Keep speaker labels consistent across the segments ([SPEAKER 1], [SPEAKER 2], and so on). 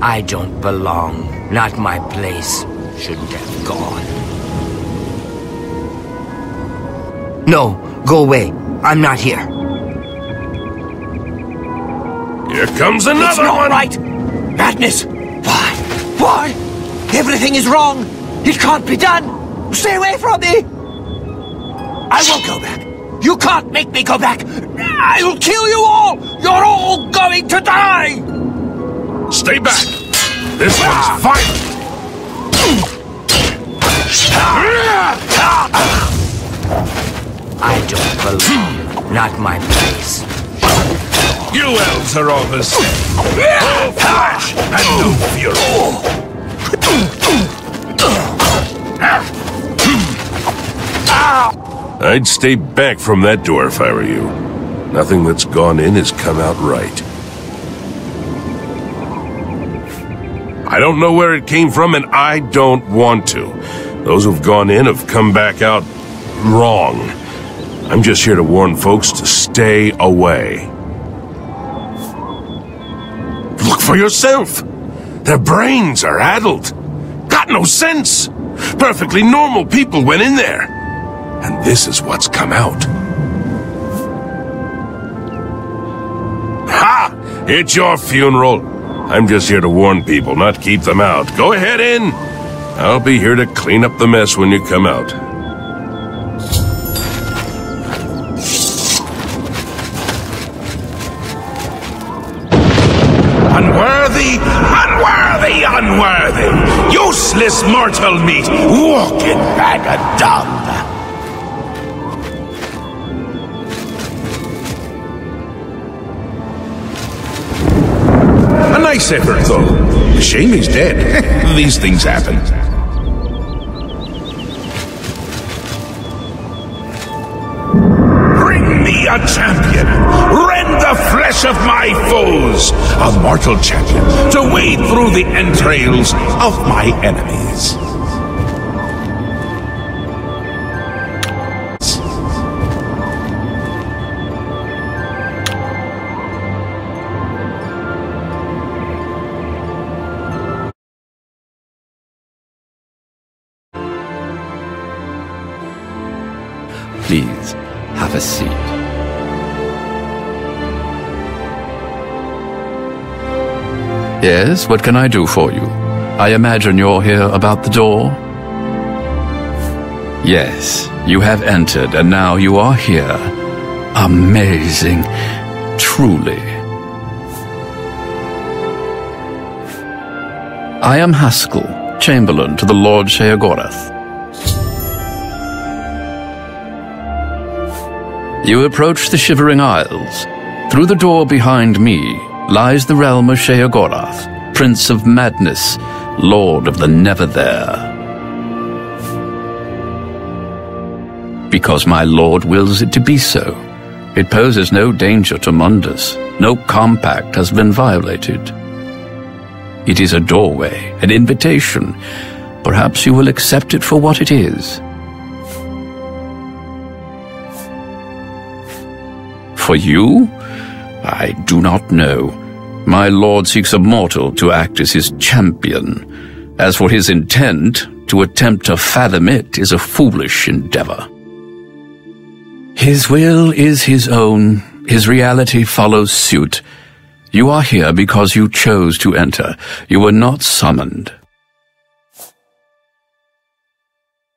[SPEAKER 1] I don't belong. Not my place. Shouldn't have gone. No, go away. I'm not here.
[SPEAKER 2] Here comes another
[SPEAKER 3] It's not
[SPEAKER 2] one!
[SPEAKER 3] right! Madness! Why? Why? Everything is wrong! It can't be done! Stay away from me! I won't go back! You can't make me go back! I'll kill you all! You're all going to die!
[SPEAKER 2] Stay back! This one's final!
[SPEAKER 1] I don't belong. Not my place.
[SPEAKER 2] You elves are all the same. All flesh and no fury. I'd stay back from that door if I were you. Nothing that's gone in has come out right. I don't know where it came from, and I don't want to. Those who've gone in have come back out wrong. I'm just here to warn folks to stay away. Look for yourself. Their brains are addled. Got no sense. Perfectly normal people went in there. And this is what's come out. Ha! It's your funeral. I'm just here to warn people, not keep them out. Go ahead in. I'll be here to clean up the mess when you come out. Unworthy, unworthy, unworthy! Useless mortal meat, walking bag of dung! A nice effort, though. Shame he's dead. These things happen. Bring me a champion! Rend the flesh of my foes! A mortal champion to wade through the entrails of my enemies.
[SPEAKER 4] Please, have a seat. Yes, what can I do for you? I imagine you're here about the door? Yes, you have entered, and now you are here. Amazing. Truly. I am Haskell, Chamberlain to the Lord Sheogorath. You approach the Shivering Isles. Through the door behind me lies the realm of Sheogorath, Prince of Madness, Lord of the Never-There. Because my lord wills it to be so. It poses no danger to Mundus. No compact has been violated. It is a doorway, an invitation. Perhaps you will accept it for what it is. For you? I do not know. My lord seeks a mortal to act as his champion. As for his intent, to attempt to fathom it is a foolish endeavor. His will is his own. His reality follows suit. You are here because you chose to enter. You were not summoned.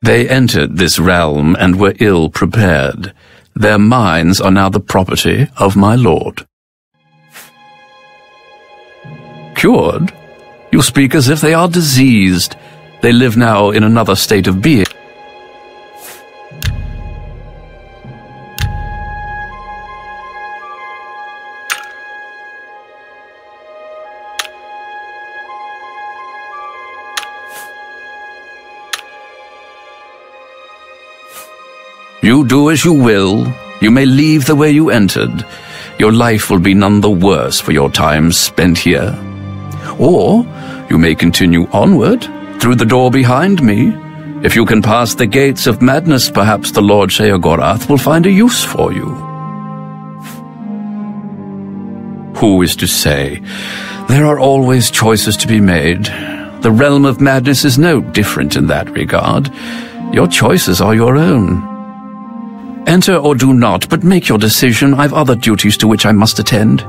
[SPEAKER 4] They entered this realm and were ill prepared. Their minds are now the property of my lord. Cured? You speak as if they are diseased. They live now in another state of being. You do as you will. You may leave the way you entered. Your life will be none the worse for your time spent here. Or you may continue onward through the door behind me. If you can pass the gates of madness, perhaps the Lord Sheogorath will find a use for you. Who is to say? There are always choices to be made. The realm of madness is no different in that regard. Your choices are your own. Enter or do not, but make your decision. I've other duties to which I must attend.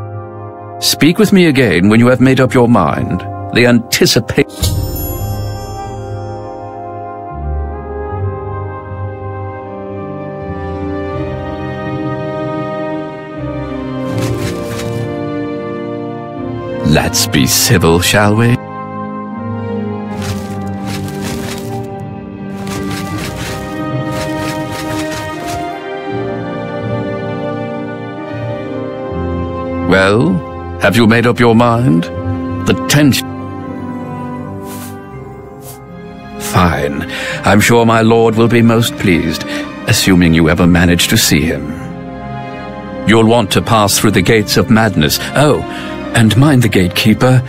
[SPEAKER 4] Speak with me again when you have made up your mind. The anticipation... Let's be civil, shall we? Well, have you made up your mind? The tension... Fine. I'm sure my lord will be most pleased, assuming you ever manage to see him. You'll want to pass through the gates of madness. Oh, and mind the gatekeeper.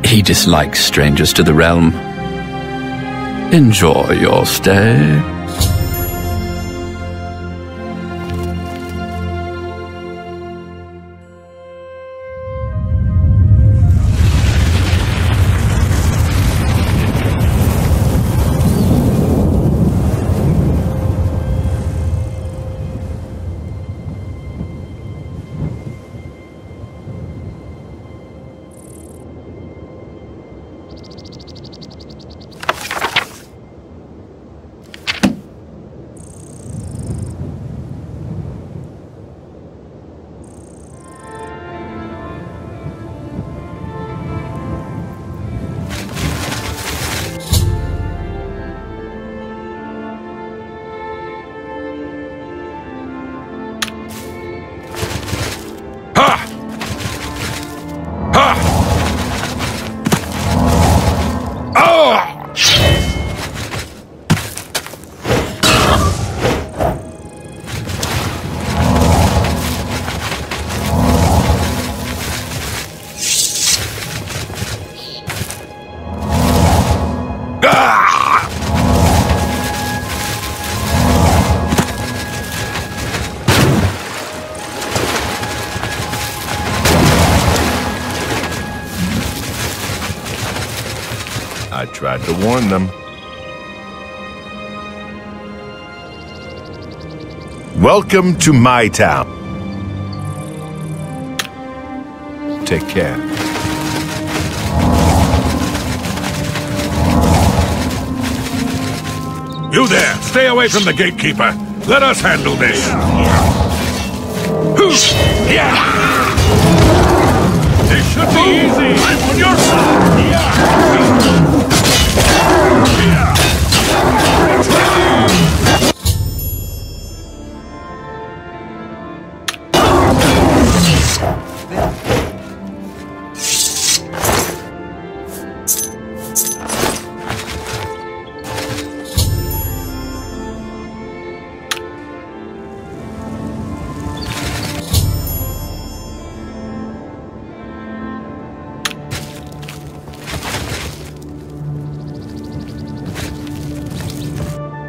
[SPEAKER 4] He dislikes strangers to the realm. Enjoy your stay.
[SPEAKER 2] I tried to warn them. Welcome to my town. Take care. You there! Stay away from the gatekeeper! Let us handle this! This should be easy! I'm on your side!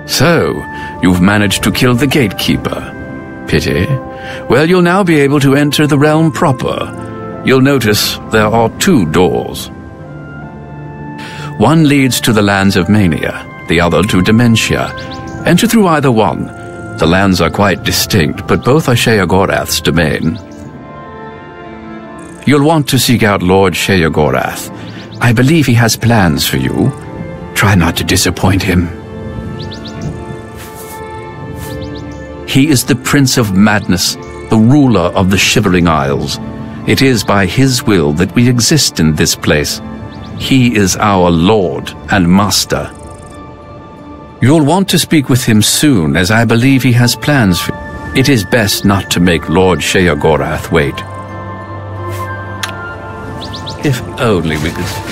[SPEAKER 4] So, you've managed to kill the gatekeeper. Pity. Well, you'll now be able to enter the realm proper. You'll notice there are 2 doors. One leads to the lands of mania, the other to dementia. Enter through either one. The lands are quite distinct, but both are Sheogorath's domain. You'll want to seek out Lord Sheogorath. I believe he has plans for you. Try not to disappoint him. He is the Prince of Madness, the ruler of the Shivering Isles. It is by his will that we exist in this place. He is our Lord and Master. You'll want to speak with him soon, as I believe he has plans for you. It is best not to make Lord Sheogorath wait. If only we could speak.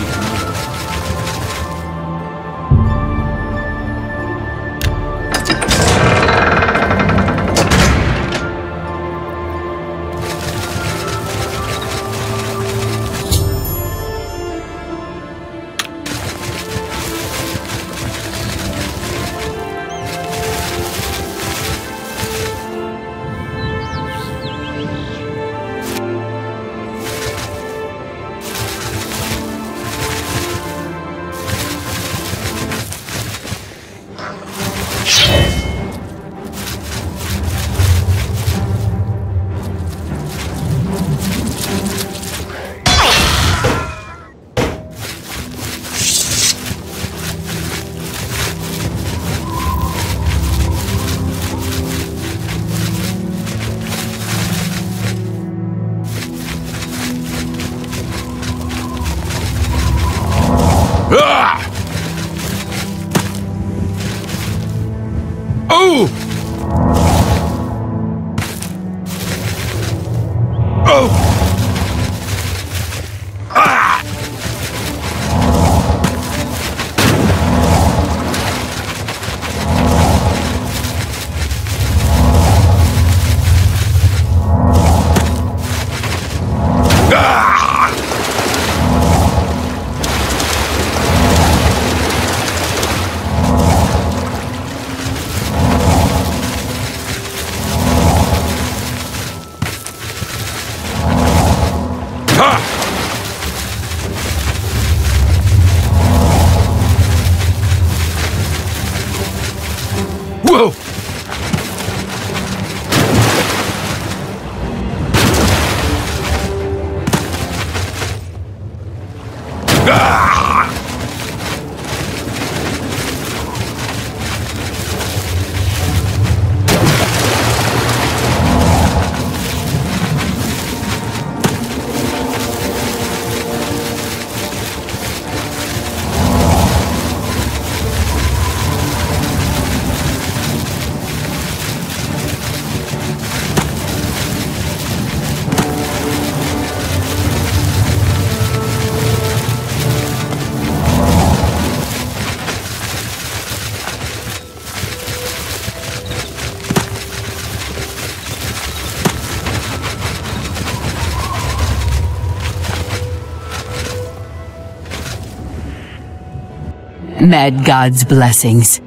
[SPEAKER 5] Mad God's blessings.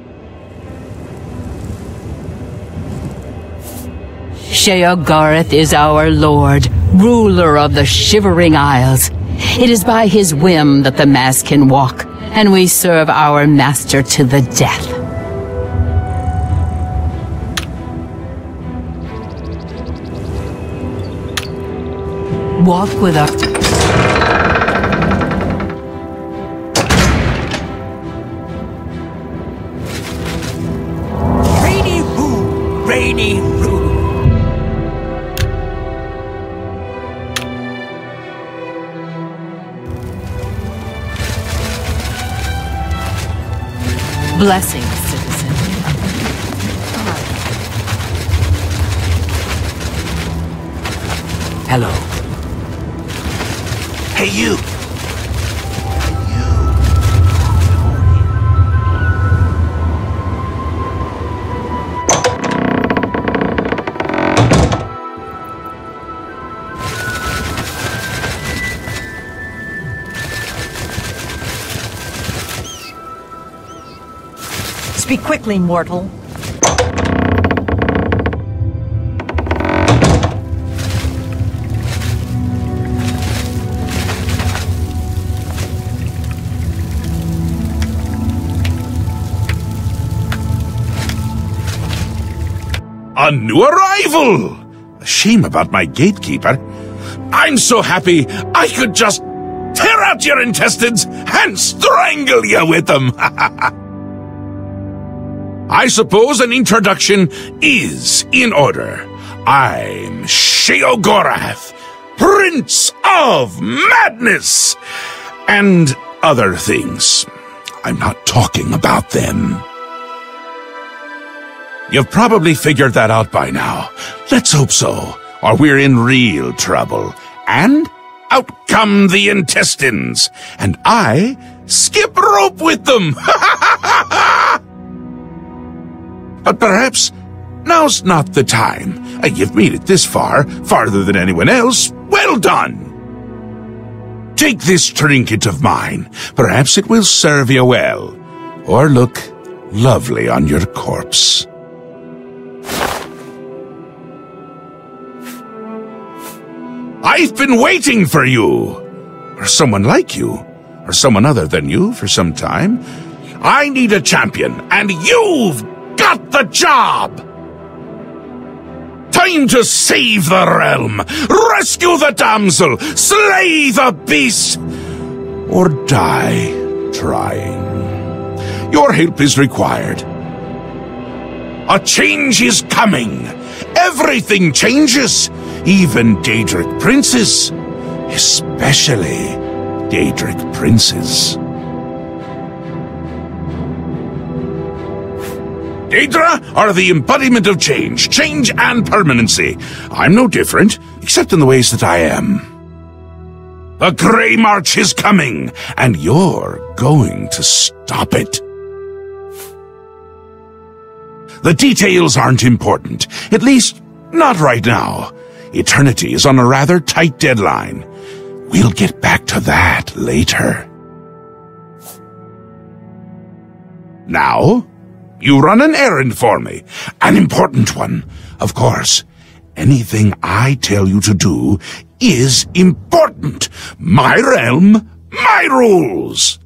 [SPEAKER 5] Sheogorath is our lord, ruler of the Shivering Isles. It is by his whim that the mass can walk, and we serve our master to the death. Walk with us.
[SPEAKER 3] Rainy Roo! Rainy Roo!
[SPEAKER 5] Blessings, citizen.
[SPEAKER 1] Hello.
[SPEAKER 3] Hey, you!
[SPEAKER 6] Speak quickly, mortal.
[SPEAKER 2] A new arrival! A shame about my gatekeeper. I'm so happy I could just tear out your intestines and strangle you with them. I suppose an introduction is in order. I'm Sheogorath, Prince of Madness, and other things. I'm not talking about them. You've probably figured that out by now. Let's hope so, or we're in real trouble. And out come the intestines, and I skip rope with them. But perhaps now's not the time. You've made it this far, farther than anyone else. Well done! Take this trinket of mine. Perhaps it will serve you well, or look lovely on your corpse. I've been waiting for you, or someone like you, or someone other than you for some time. I need a champion, and you've got the job! Time to save the realm, rescue the damsel, slay the beast, or die trying. Your help is required. A change is coming. Everything changes, even Daedric princes, especially Daedric princes. Daedra are the embodiment of change and permanency. I'm no different, except in the ways that I am. The Grey March is coming, and you're going to stop it. The details aren't important, at least not right now. Eternity is on a rather tight deadline. We'll get back to that later. Now, you run an errand for me. An important one. Of course, anything I tell you to do is important. My realm, my rules.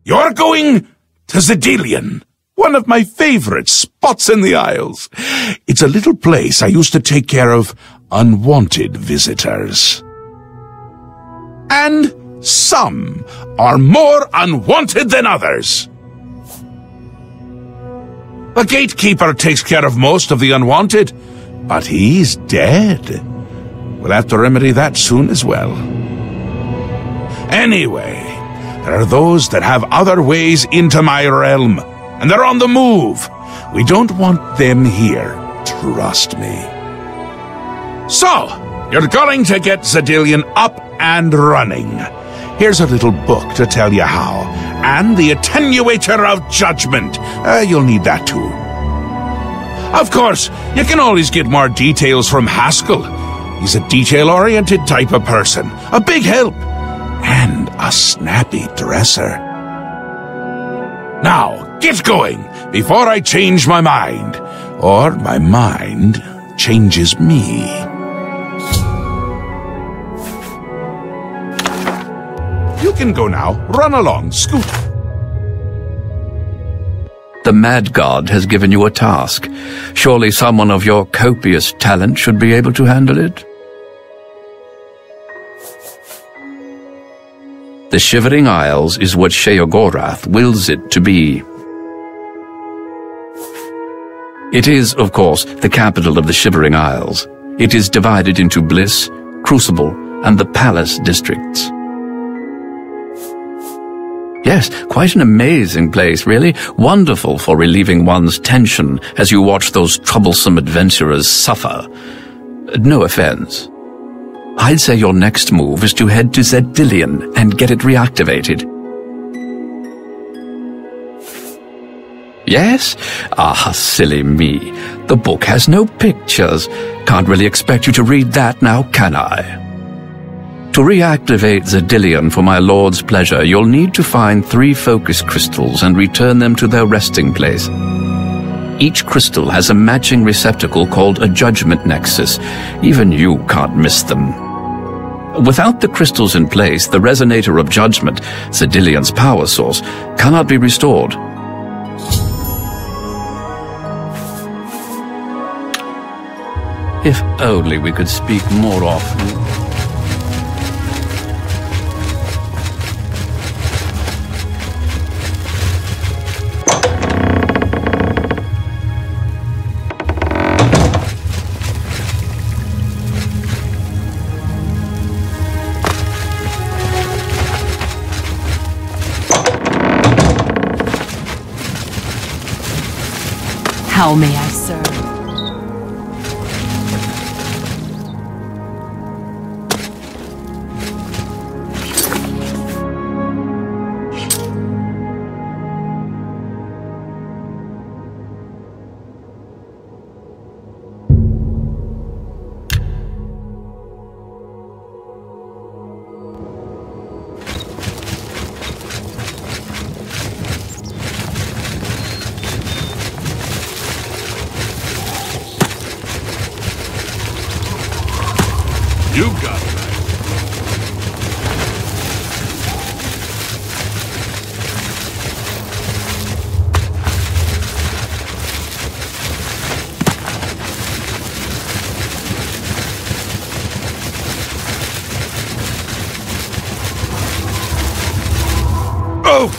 [SPEAKER 2] You're going to Zedilian, one of my favorite spots in the Isles. It's a little place I used to take care of unwanted visitors. And some are more unwanted than others. The gatekeeper takes care of most of the unwanted, but he's dead. We'll have to remedy that soon as well. Anyway, there are those that have other ways into my realm, and they're on the move. We don't want them here, trust me. So, you're going to get Zedilian up and running. Here's a little book to tell you how, and the Attenuator of Judgment. You'll need that too. Of course, you can always get more details from Haskell. He's a detail-oriented type of person, a big help, and a snappy dresser.
[SPEAKER 7] Now, get going, before I change my mind. Or my mind changes me. You can go now. Run along, Scoot.
[SPEAKER 4] The Mad God has given you a task. Surely someone of your copious talent should be able to handle it. The Shivering Isles is what Sheogorath wills it to be. It is, of course, the capital of the Shivering Isles. It is divided into Bliss, Crucible, and the Palace districts. Yes, quite an amazing place, really. Wonderful for relieving one's tension as you watch those troublesome adventurers suffer. No offense. I'd say your next move is to head to Zedillion and get it reactivated. Yes? Ah, silly me. The book has no pictures. Can't really expect you to read that now, can I? To reactivate Zedillion for my lord's pleasure, you'll need to find 3 focus crystals and return them to their resting place. Each crystal has a matching receptacle called a judgment nexus. Even you can't miss them. Without the crystals in place, the resonator of judgment, Zedillion's power source, cannot be restored. If only we could speak more often.
[SPEAKER 5] How may I serve?
[SPEAKER 7] You got it. Oh!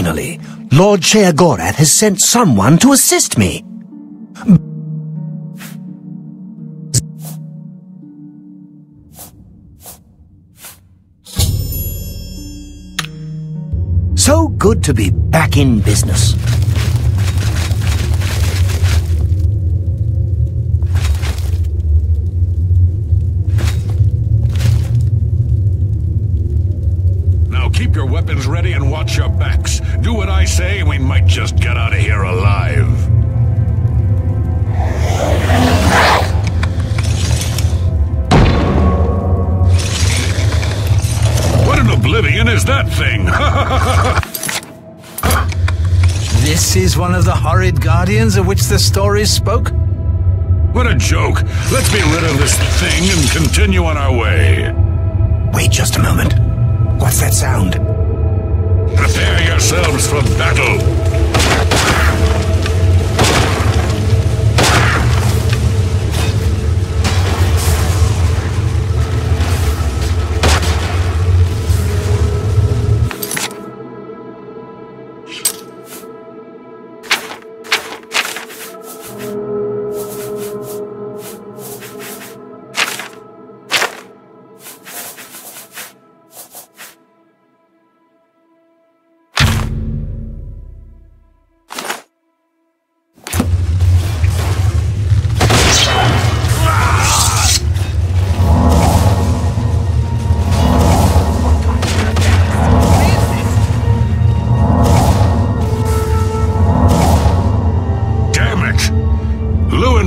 [SPEAKER 3] Finally, Lord Sheagorath has sent someone to assist me. So good to be back in business.
[SPEAKER 7] Now keep your weapons ready and watch your backs. Do what I say and we might just get out of here alive. What an Oblivion is that thing?
[SPEAKER 8] This is one of the horrid guardians of which the stories spoke?
[SPEAKER 7] What a joke. Let's be rid of this thing and continue on our way.
[SPEAKER 3] Wait just a moment. What's that sound?
[SPEAKER 7] Prepare yourselves for battle.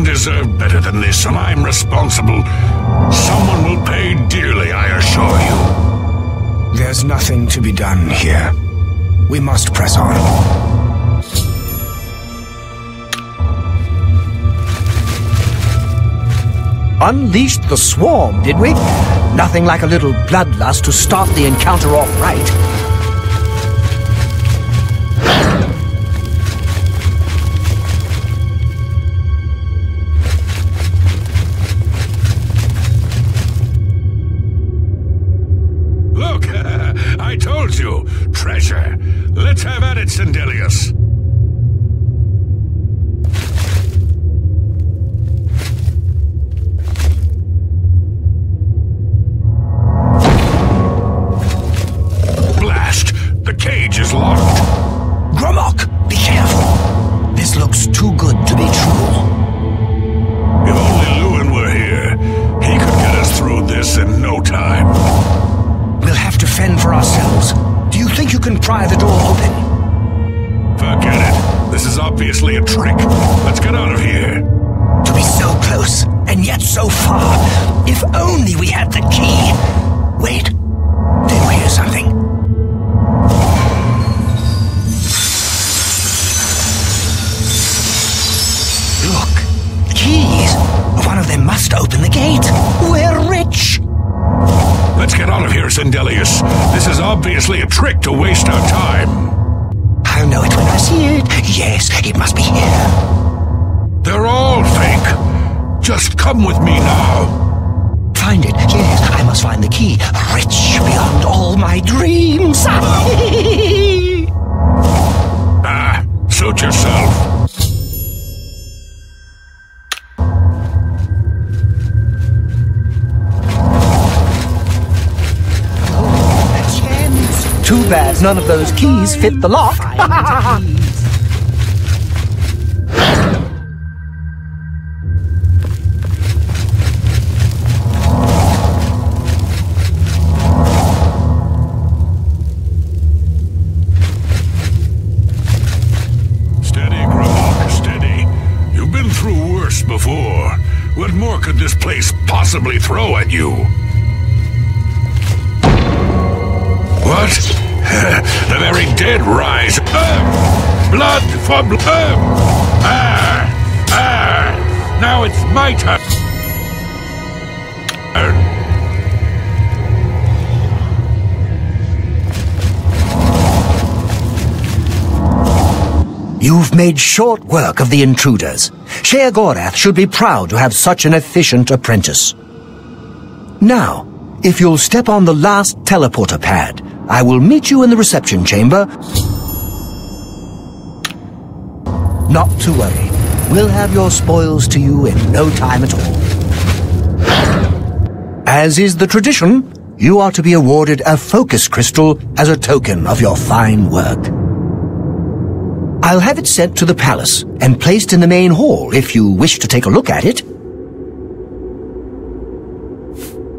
[SPEAKER 7] Deserve better than this, and I'm responsible. Someone will pay dearly, I assure you.
[SPEAKER 3] There's nothing to be done here. We must press on. Unleashed the swarm, did we? Nothing like a little bloodlust to start the encounter off right.
[SPEAKER 7] I told you! Treasure! Let's have at it, Sindelius! Blast! The cage is locked!
[SPEAKER 3] Gromok, be careful! This looks too good to be true.
[SPEAKER 7] If only Lewin were here, he could get us through this in no time.
[SPEAKER 3] We'll have to fend for ourselves. Do you think you can pry the door open?
[SPEAKER 7] Forget it. This is obviously a trick. Let's get out of here.
[SPEAKER 3] To be so close, and yet so far. If only we had the key. Wait. Do you hear something? Look. Keys. One of them must open the gate. We're rich.
[SPEAKER 7] Let's get out of here, Sindelius. This is obviously a trick to waste our time.
[SPEAKER 3] I'll know it when I see it. Yes, it must be here.
[SPEAKER 7] They're all fake. Just come with me now.
[SPEAKER 3] Find it. Yes, I must find the key. Rich beyond all my dreams.
[SPEAKER 7] Suit yourself.
[SPEAKER 3] Too bad none of those keys fit the lock.
[SPEAKER 7] Steady, Gromok, steady. You've been through worse before. What more could this place possibly throw at you? What? The very dead rise. Blood for blood. Now it's my turn.
[SPEAKER 3] You've made short work of the intruders. Sheagorath should be proud to have such an efficient apprentice. Now, if you'll step on the last teleporter pad, I will meet you in the reception chamber.
[SPEAKER 9] Not to worry. We'll have your spoils to you in no time at all. As is the tradition, you are to be awarded a focus crystal as a token of your fine work. I'll have it sent to the palace and placed in the main hall if you wish to take a look at it.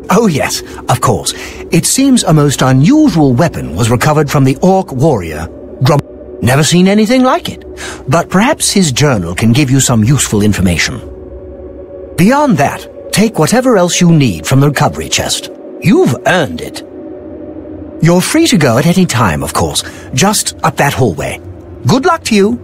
[SPEAKER 9] Oh yes, of course. It seems a most unusual weapon was recovered from the orc warrior. Never seen anything like it, but perhaps his journal can give you some useful information. Beyond that, take whatever else you need from the recovery chest. You've earned it. You're free to go at any time, of course, just up that hallway. Good luck to you.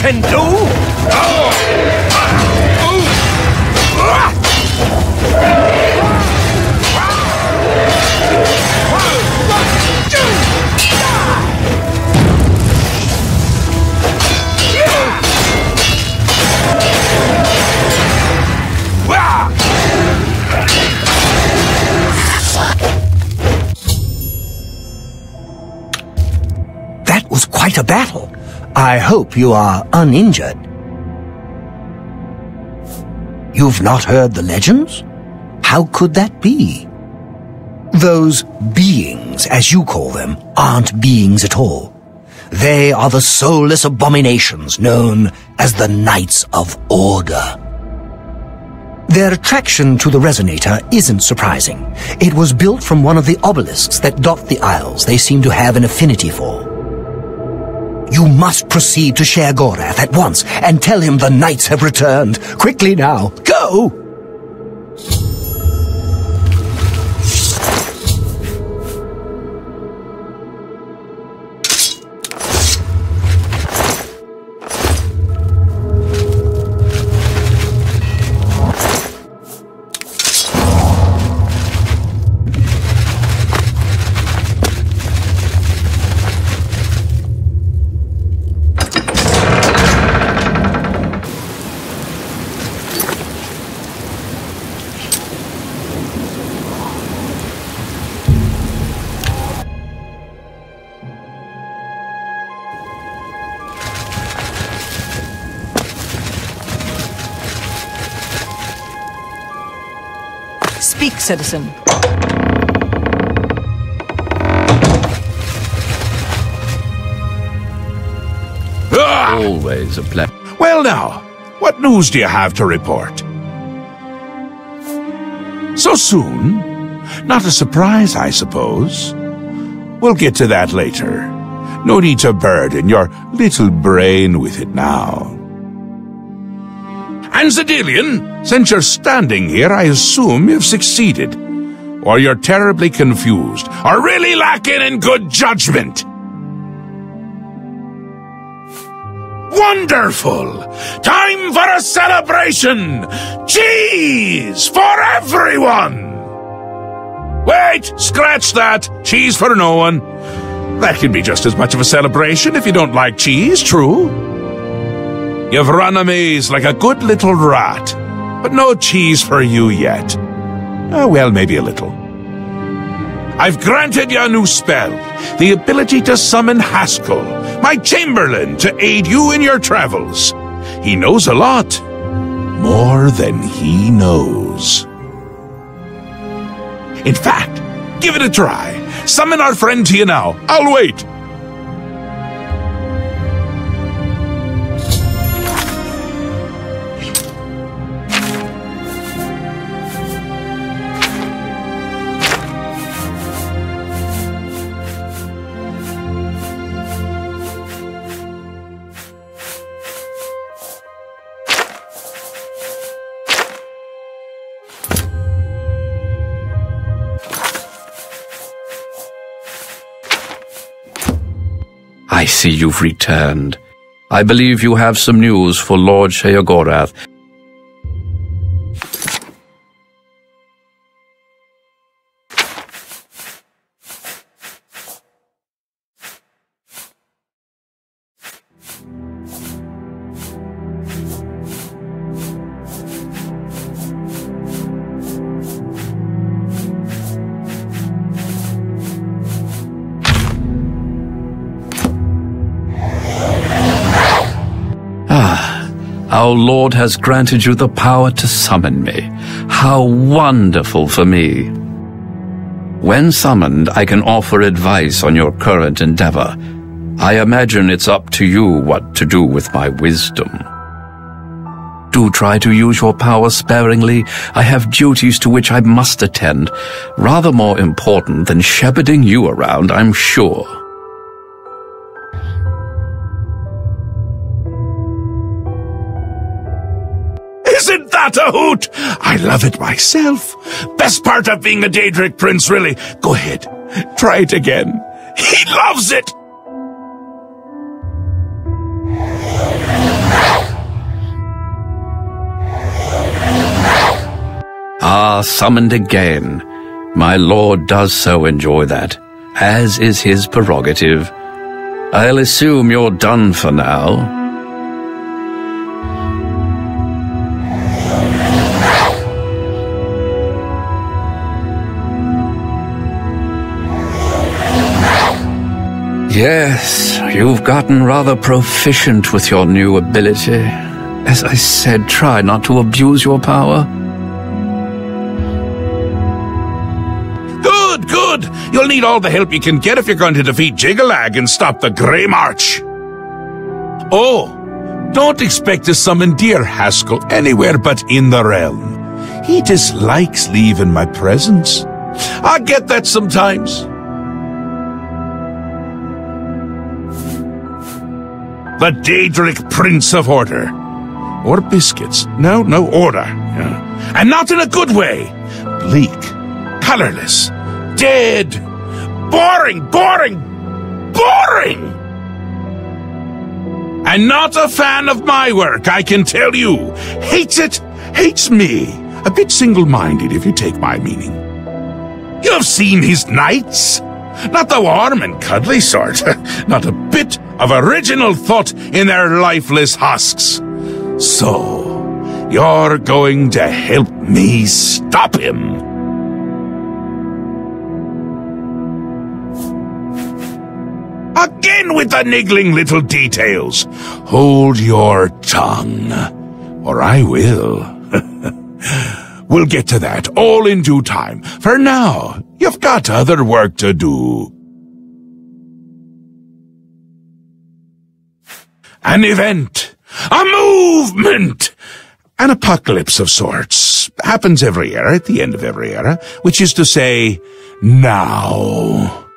[SPEAKER 3] can do?
[SPEAKER 9] That was quite a battle. I hope you are uninjured. You've not heard the legends? How could that be? Those beings, as you call them, aren't beings at all. They are the soulless abominations known as the Knights of Order. Their attraction to the resonator isn't surprising. It was built from one of the obelisks that dot the isles they seem to have an affinity for. You must proceed to Sheogorath at once and tell him the knights have returned. Quickly now, go!
[SPEAKER 6] Speak, citizen.
[SPEAKER 4] Always a pleasure.
[SPEAKER 7] Well now, what news do you have to report? So soon? Not a surprise, I suppose. We'll get to that later. No need to burden your little brain with it now. And Zedilian, since you're standing here, I assume you've succeeded. Or you're terribly confused, or really lacking in good judgment. Wonderful! Time for a celebration! Cheese for everyone! Wait, scratch that. Cheese for no one. That can be just as much of a celebration if you don't like cheese, true? You've run a maze like a good little rat, but no cheese for you yet. Well, maybe a little. I've granted you a new spell, the ability to summon Haskell, my Chamberlain, to aid you in your travels. He knows a lot. More than he knows. In fact, give it a try. Summon our friend to you now. I'll wait.
[SPEAKER 4] I see you've returned. I believe you have some news for Lord Sheogorath. Our Lord has granted you the power to summon me. How wonderful for me! When summoned, I can offer advice on your current endeavor. I imagine it's up to you what to do with my wisdom. Do try to use your power sparingly. I have duties to which I must attend, rather more important than shepherding you around, I'm sure.
[SPEAKER 7] Isn't that a hoot? I love it myself. Best part of being a Daedric prince, really. Go ahead. Try it again. He loves it.
[SPEAKER 4] Ah, summoned again. My lord does so enjoy that, as is his prerogative. I'll assume you're done for now. Yes, you've gotten rather proficient with your new ability. As I said, try not to abuse your power.
[SPEAKER 7] Good. You'll need all the help you can get if you're going to defeat Jiggalag and stop the Grey March. Oh, don't expect to summon dear Haskell anywhere but in the realm. He dislikes leaving my presence. I get that sometimes. The Daedric Prince of Order. Or biscuits. No, order. Yeah. And not in a good way. Bleak. Colorless. Dead. Boring. And not a fan of my work, I can tell you. Hates it. Hates me. A bit single-minded, if you take my meaning. You've seen his knights. Not the warm and cuddly sort. Not a bit of original thought in their lifeless husks. So, you're going to help me stop him. Again with the niggling little details. Hold your tongue, or I will. We'll get to that, all in due time. For now, you've got other work to do. An event. A movement. An apocalypse of sorts. Happens every era, at the end of every era, which is to say, now.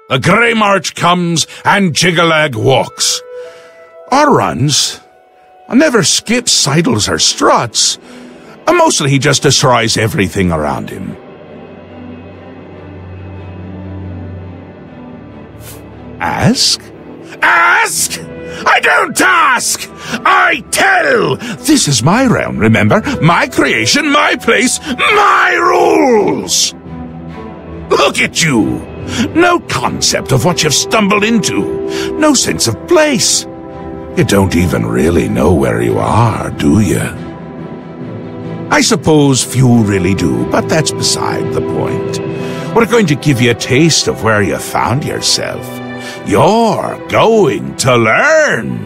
[SPEAKER 7] The Grey March comes and Jiggalag walks. Or runs. Never skips, sidles, or struts. Mostly he just destroys everything around him. Ask? Ask? I don't ask! I tell! This is my realm, remember? My creation, my place, my rules! Look at you! No concept of what you've stumbled into. No sense of place. You don't even really know where you are, do you? I suppose few really do, but that's beside the point. We're going to give you a taste of where you found yourself. You're going to learn.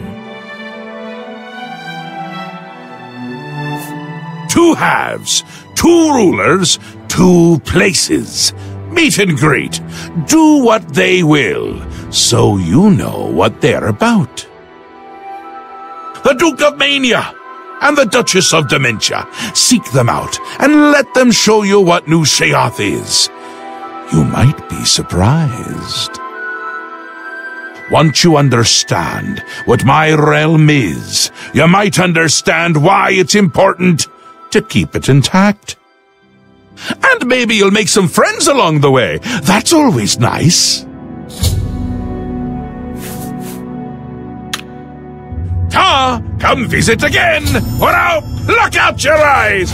[SPEAKER 7] 2 halves, 2 rulers, 2 places. Meet and greet. Do what they will, so you know what they're about. The Duke of Mania and the Duchess of Dementia. Seek them out and let them show you what New Sheoth is. You might be surprised. Once you understand what my realm is, you might understand why it's important to keep it intact. And maybe you'll make some friends along the way. That's always nice. Come visit again, or I'll pluck out your eyes!